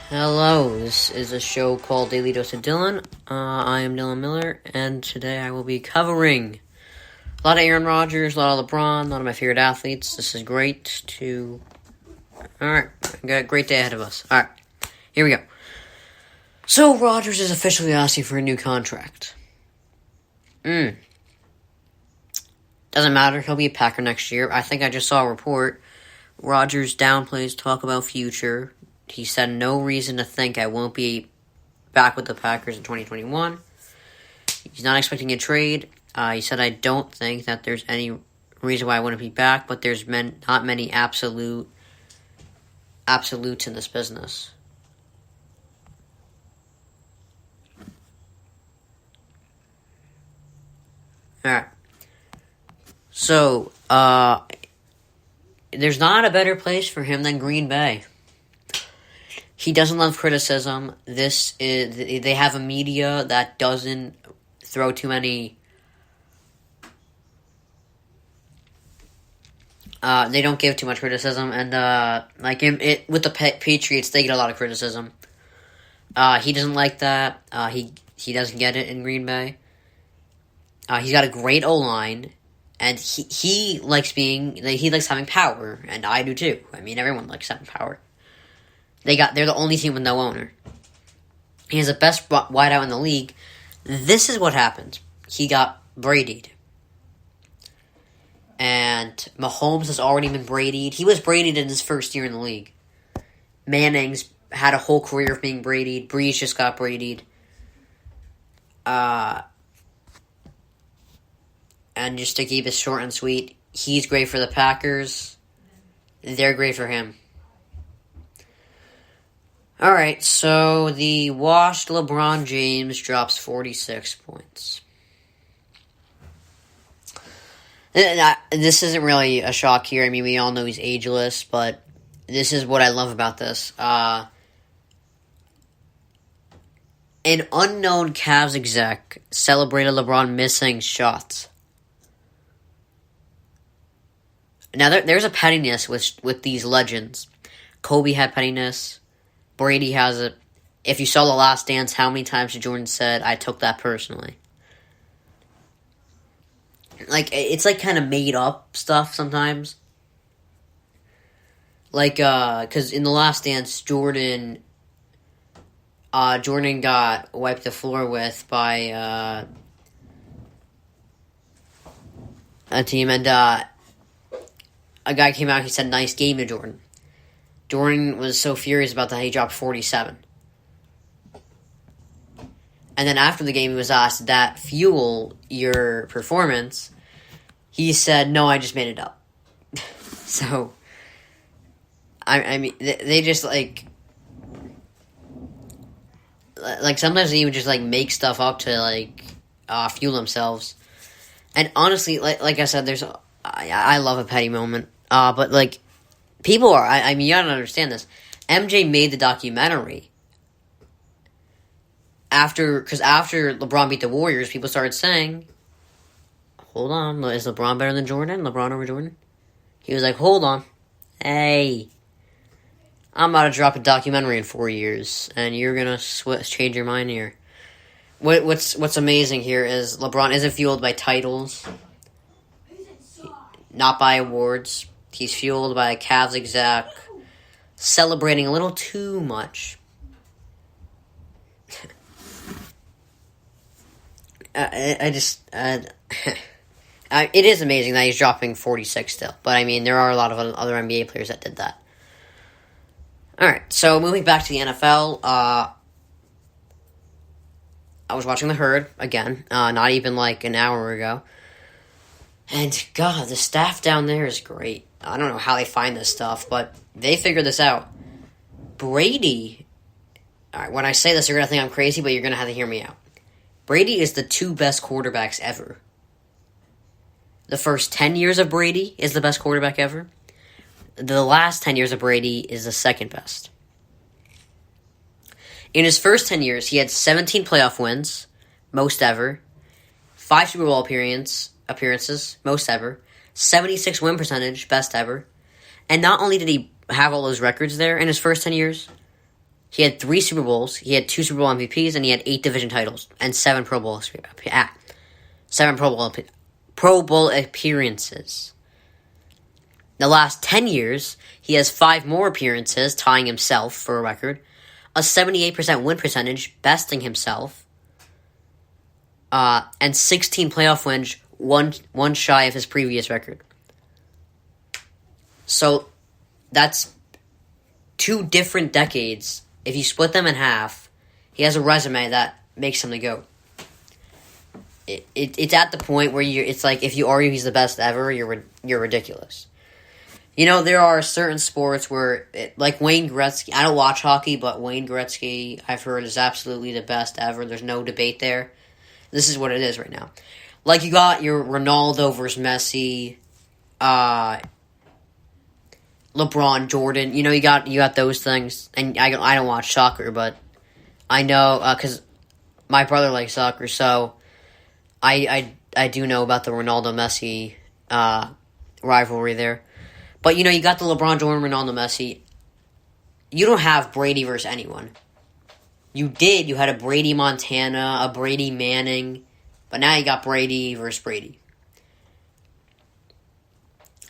Hello, this is a show called Daily Dose of Dylan. I am Dylan Miller, and today I will be covering a lot of Aaron Rodgers, a lot of LeBron, a lot of my favorite athletes. This is great to... Alright, got a great day ahead of us. Alright, here we go. So, Rodgers is officially asking for a new contract. Doesn't matter, he'll be a Packer next year. I think I just saw a report. Rodgers downplays talk about future. He said no reason to think I won't be back with the Packers in 2021. He's not expecting a trade. He said, I don't think that there's any reason why I wouldn't be back, but there's not many absolutes in this business. Alright. So, there's not a better place for him than Green Bay. He doesn't love criticism. They have a media that doesn't throw too many. They don't give too much criticism, and with the Patriots, they get a lot of criticism. He doesn't like that. He doesn't get it in Green Bay. He's got a great O-line, and he likes having power, and I do too. I mean, everyone likes having power. They're the only team with no owner. He has the best wideout in the league. This is what happened. He got Brady'd. And Mahomes has already been Brady'd. He was Brady'd in his first year in the league. Manning's had a whole career of being Brady'd. Breeze just got Brady'd. And just to keep it short and sweet, he's great for the Packers. They're great for him. Alright, so the washed LeBron James drops 46 points. This isn't really a shock here. I mean, we all know he's ageless, but this is what I love about this. An unknown Cavs exec celebrated LeBron missing shots. Now, there's a pettiness with these legends. Kobe had pettiness. Brady has it. If you saw The Last Dance, how many times did Jordan said, I took that personally? It's kind of made up stuff sometimes. Because in The Last Dance, Jordan got wiped the floor with by a team, and a guy came out, he said, nice game to Jordan. Jordan was so furious about that he dropped 47. And then after the game, he was asked, did that fuel your performance? He said, no, I just made it up. So, I mean, they just, sometimes they even just, make stuff up to, fuel themselves. And honestly, like I said, I love a petty moment. But, people are, I mean, you gotta understand this. MJ made the documentary because after LeBron beat the Warriors, people started saying, hold on, is LeBron better than Jordan? LeBron over Jordan? He was like, hold on. Hey, I'm about to drop a documentary in 4 years, and you're gonna change your mind here. What's amazing here is LeBron isn't fueled by titles, not by awards. He's fueled by a Cavs exec celebrating a little too much. It is amazing that he's dropping 46 still. But, I mean, there are a lot of other NBA players that did that. Alright, so moving back to the NFL, I was watching The Herd again, not even an hour ago. And, God, the staff down there is great. I don't know how they find this stuff, but they figured this out. Brady, alright, when I say this, you're going to think I'm crazy, but you're going to have to hear me out. Brady is the 2 best quarterbacks ever. The first 10 years of Brady is the best quarterback ever. The last 10 years of Brady is the second best. In his first 10 years, he had 17 playoff wins, most ever, 5 Super Bowl appearances, most ever, 76 win percentage, best ever. And not only did he have all those records there in his first 10 years, He had 3 Super Bowls, he had 2 Super Bowl MVPs, and he had 8 division titles and 7 Pro Bowl Pro Bowl appearances. The last 10 years, he has 5 more appearances, tying himself for a record, a 78% win percentage, besting himself, and 16 playoff wins, one shy of his previous record. So that's 2 different decades. If you split them in half, he has a resume that makes him the GOAT. It's at the point where it's like if you argue he's the best ever, you're ridiculous. You know, there are certain sports where, like Wayne Gretzky, I don't watch hockey, but Wayne Gretzky, I've heard, is absolutely the best ever. There's no debate there. This is what it is right now. Like, you got your Ronaldo versus Messi, LeBron, Jordan. You know, you got those things. And I don't watch soccer, but I know, because my brother likes soccer, so I do know about the Ronaldo-Messi rivalry there. But, you know, you got the LeBron, Jordan, Ronaldo, Messi. You don't have Brady versus anyone. You did. You had a Brady Montana, a Brady Manning. But now you got Brady versus Brady.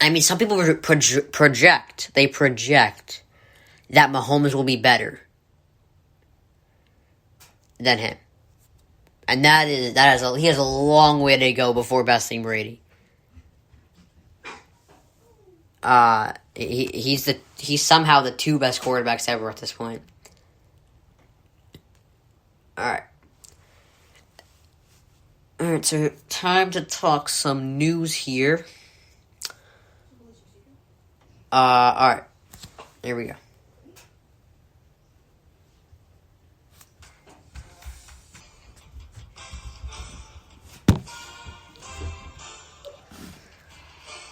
I mean, some people project. They project that Mahomes will be better than him. And he has a long way to go before besting Brady. He's somehow the 2 best quarterbacks ever at this point. Alright, so time to talk some news here. Alright. Here we go.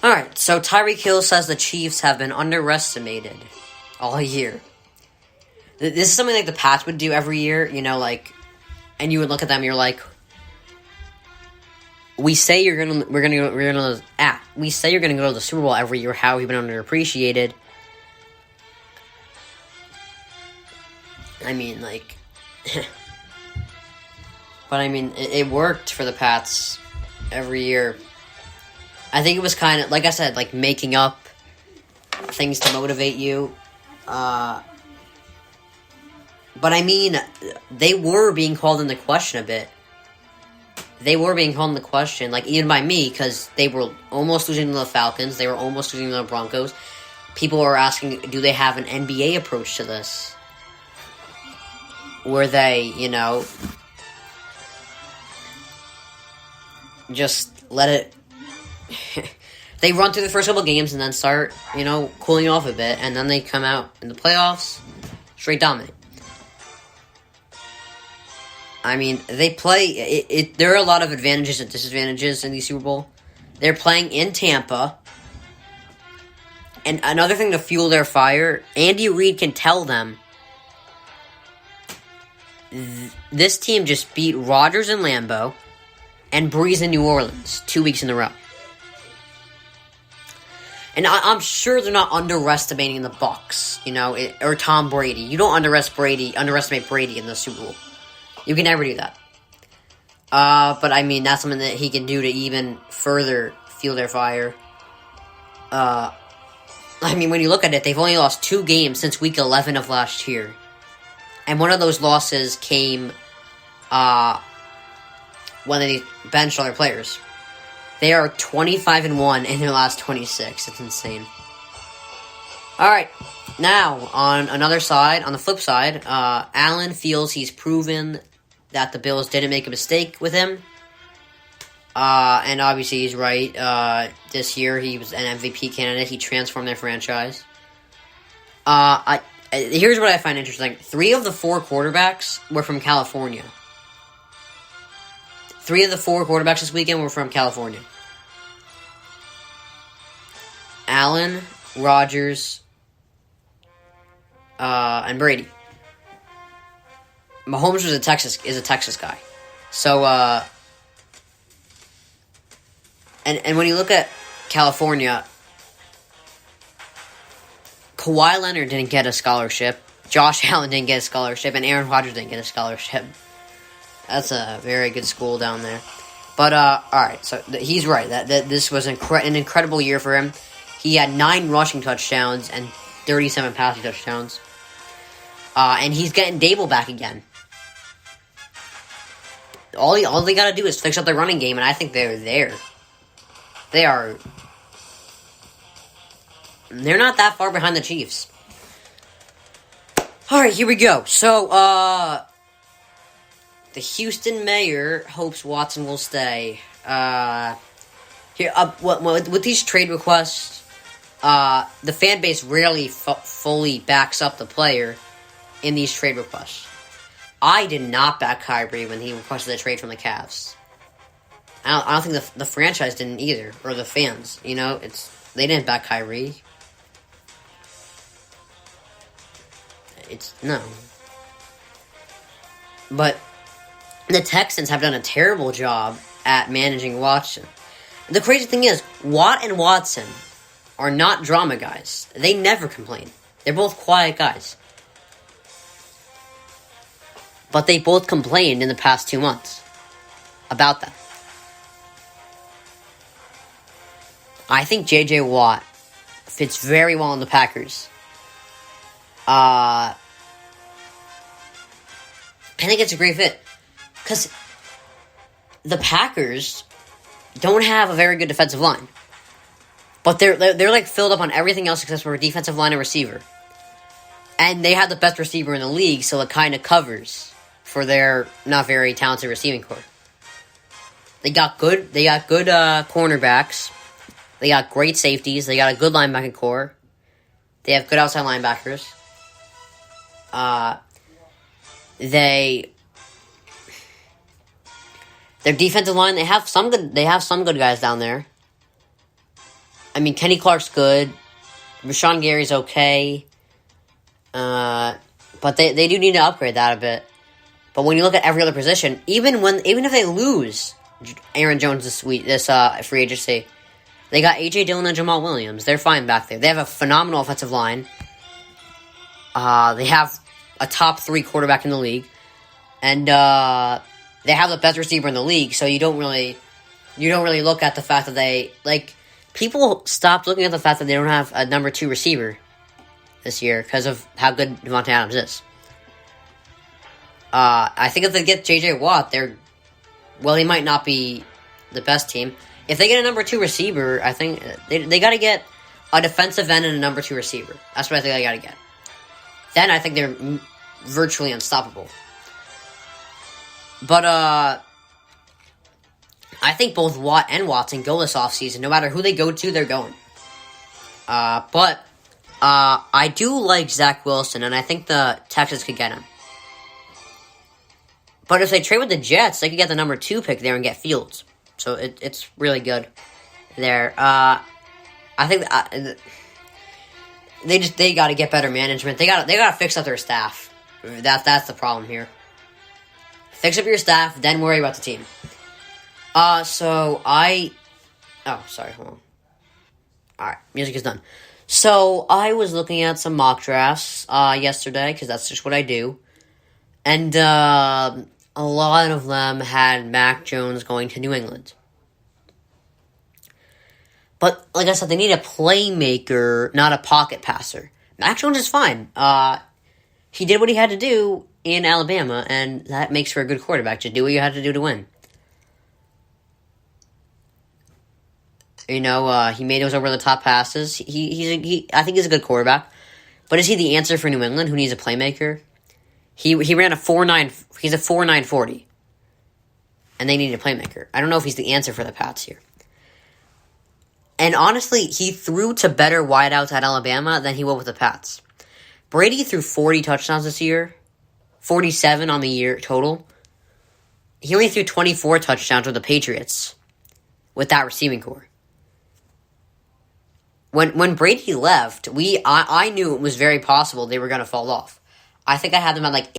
Alright, so Tyreek Hill says the Chiefs have been underestimated all year. This is something like the Pats would do every year, you know, like, and you would look at them and you're like, we say you're gonna go to the Super Bowl every year, how have you been underappreciated? I mean, like, but I mean, it worked for the Pats every year. I think it was kind of, like I said, like making up things to motivate you. But I mean, they were being called into question a bit. They were being called into question, like even by me, because they were almost losing to the Falcons. They were almost losing to the Broncos. People were asking, do they have an NBA approach to this? Where they, you know, just let it... they run through the first couple games and then start, you know, cooling off a bit, and then they come out in the playoffs, straight dominate. I mean, they play... There are a lot of advantages and disadvantages in the Super Bowl. They're playing in Tampa. And another thing to fuel their fire, Andy Reid can tell them, this team just beat Rodgers in Lambeau and Breeze in New Orleans 2 weeks in a row. And I'm sure they're not underestimating the Bucs, you know, or Tom Brady. You don't underestimate Brady in the Super Bowl. You can never do that. But I mean, that's something that he can do to even further fuel their fire. I mean, when you look at it, they've only lost 2 games since week 11 of last year. And one of those losses came when they benched all their players. They are 25-1 in their last 26. It's insane. Alright, now, on the flip side, Allen feels he's proven that the Bills didn't make a mistake with him. And obviously he's right. This year he was an MVP candidate. He transformed their franchise. Here's what I find interesting. 3 of the 4 quarterbacks were from California. 3 of the 4 quarterbacks this weekend were from California. Allen, Rodgers, and Brady. Mahomes is a Texas guy. So, and when you look at California, Kawhi Leonard didn't get a scholarship. Josh Allen didn't get a scholarship, and Aaron Rodgers didn't get a scholarship. That's a very good school down there. But, alright, so he's right. That this was an incredible year for him. He had 9 rushing touchdowns and 37 passing touchdowns. And he's getting Dable back again. All they gotta do is fix up their running game, and I think they're there. They're not that far behind the Chiefs. Alright, here we go. So, the Houston mayor hopes Watson will stay. With these trade requests, the fan base rarely fully backs up the player in these trade requests. I did not back Kyrie when he requested a trade from the Cavs. I don't think the franchise didn't either, or the fans. You know, they didn't back Kyrie. No. But the Texans have done a terrible job at managing Watson. The crazy thing is, Watt and Watson are not drama guys. They never complain. They're both quiet guys. But they both complained in the past 2 months about that. I think J.J. Watt fits very well in the Packers. I think it's a great fit. Because the Packers don't have a very good defensive line. But they're like filled up on everything else except for a defensive line and receiver. And they have the best receiver in the league, so it kind of covers for their not very talented receiving corps. They got good cornerbacks. They got great safeties. They got a good linebacking core. They have good outside linebackers. Their defensive line, they have some good guys down there. I mean, Kenny Clark's good. Rashawn Gary's okay. But they do need to upgrade that a bit. But when you look at every other position, even if they lose Aaron Jones this free agency, they got A.J. Dillon and Jamal Williams. They're fine back there. They have a phenomenal offensive line. They have a top 3 quarterback in the league. And they have the best receiver in the league, so you don't really look at the fact that they, like, people stopped looking at the fact that they don't have a number 2 receiver this year because of how good Devontae Adams is. I think if they get J.J. Watt, they might not be the best team. If they get a number 2 receiver, I think they got to get a defensive end and a number 2 receiver. That's what I think they got to get. Then I think they're virtually unstoppable. But, I think both Watt and Watson go this offseason. No matter who they go to, they're going. But I do like Zach Wilson, and I think the Texans could get him. But if they trade with the Jets, they could get the number 2 pick there and get Fields. So it's really good there. I think they got to get better management. They got to fix up their staff. That's the problem here. Fix up your staff, then worry about the team. Oh, sorry, hold on. Alright, music is done. So, I was looking at some mock drafts yesterday, because that's just what I do. And a lot of them had Mac Jones going to New England. But, like I said, they need a playmaker, not a pocket passer. Mac Jones is fine. He did what he had to do in Alabama, and that makes for a good quarterback. Just do what you had to do to win. You know, he made those over-the-top passes. I think he's a good quarterback. But is he the answer for New England, who needs a playmaker? He ran a 4.9. He's a 4.9 40. And they need a playmaker. I don't know if he's the answer for the Pats here. And honestly, he threw to better wideouts at Alabama than he will with the Pats. Brady threw 40 touchdowns this year. 47 on the year total. He only threw 24 touchdowns with the Patriots with that receiving core. When Brady left, I knew it was very possible they were going to fall off. I think I had them at like